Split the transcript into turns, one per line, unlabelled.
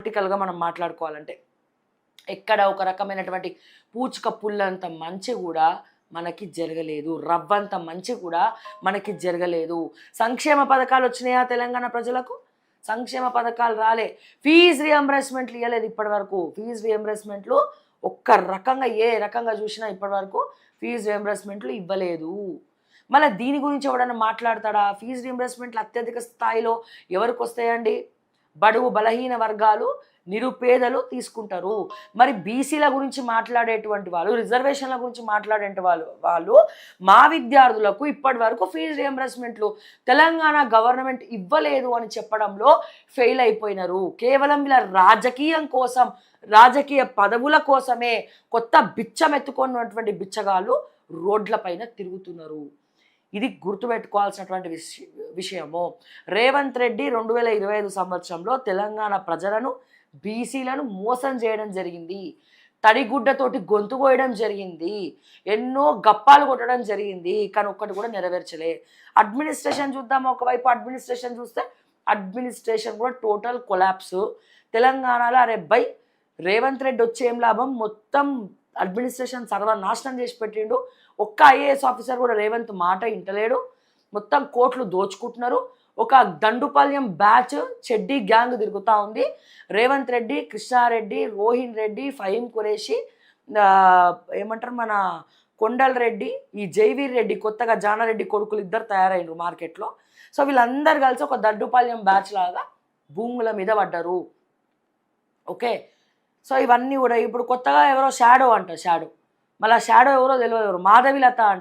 ప్రాక్టికల్గా మనం మాట్లాడుకోవాలంటే ఎక్కడ ఒక రకమైనటువంటి పూచిక పుల్లంత మంచి కూడా మనకి జరగలేదు, రవ్వంత మంచి కూడా మనకి జరగలేదు. సంక్షేమ పథకాలు వచ్చినాయా తెలంగాణ ప్రజలకు? సంక్షేమ పథకాలు రాలే. ఫీజు రియంబర్స్మెంట్లు ఇవ్వలేదు ఇప్పటి వరకు. ఫీజు రియంబర్స్మెంట్లు ఒక్క రకంగా ఏ రకంగా చూసినా ఇప్పటి వరకు ఫీజు రియంబర్స్మెంట్లు ఇవ్వలేదు. మళ్ళీ దీని గురించి ఎవడన్నా మాట్లాడతాడా? ఫీజు రియంబర్స్మెంట్లు అత్యధిక స్థాయిలో ఎవరికి వస్తాయండి? బడుగు బలహీన వర్గాలు, నిరుపేదలు తీసుకుంటారు. మరి బీసీల గురించి మాట్లాడేటువంటి వాళ్ళు, రిజర్వేషన్ల గురించి వాళ్ళు మా విద్యార్థులకు ఇప్పటి వరకు ఫీజు రియంబర్స్మెంట్లు తెలంగాణ గవర్నమెంట్ ఇవ్వలేదు అని చెప్పడంలో ఫెయిల్ అయిపోయినారు. కేవలం ఇలా రాజకీయం కోసం, రాజకీయ పదవుల కోసమే కొత్త బిచ్చమెత్తుకున్నటువంటి బిచ్చగాళ్ళు రోడ్లపైన తిరుగుతున్నారు. ఇది గుర్తుపెట్టుకోవాల్సినటువంటి విషయము. రేవంత్ రెడ్డి 2025 సంవత్సరంలో తెలంగాణ ప్రజలను, బీసీలను మోసం చేయడం జరిగింది. తడిగుడ్డతోటి గొంతు కోయడం జరిగింది. ఎన్నో గప్పాలు కొట్టడం జరిగింది. కానీ ఒక్కటి కూడా నెరవేర్చలే. అడ్మినిస్ట్రేషన్ చూద్దాం. ఒకవైపు అడ్మినిస్ట్రేషన్ చూస్తే అడ్మినిస్ట్రేషన్ కూడా టోటల్ కొలాప్స్. తెలంగాణలో అరే బై రేవంత్ రెడ్డి వచ్చే ఏం లాభం? మొత్తం అడ్మినిస్ట్రేషన్ సర్వనాశనం చేసి పెట్టిండు. ఒక్క ఐఏఎస్ ఆఫీసర్ కూడా రేవంత్ మాట ఇంటలేడు. మొత్తం కోట్లు దోచుకుంటున్నారు. ఒక దండుపాల్యం బ్యాచ్ చెడ్డీ గ్యాంగ్ తిరుగుతూ ఉంది. రేవంత్ రెడ్డి, కృష్ణారెడ్డి, రోహిన్ రెడ్డి, ఫహీం ఖురేషి, ఏమంటారు మన కొండల్ రెడ్డి, ఈ జైవీర్ రెడ్డి, కొత్తగా జానారెడ్డి కొడుకులు ఇద్దరు తయారైనరు మార్కెట్లో. సో వీళ్ళందరూ కలిసి ఒక దండుపాల్యం బ్యాచ్ లాగా భూముల మీద పడ్డారు. ఓకే, సో ఇవన్నీ కూడా ఇప్పుడు కొత్తగా ఎవరో షాడో అంట. షాడో మళ్ళీ షాడో ఎవరో తెలియదు, ఎవరు మాధవిలత అంట.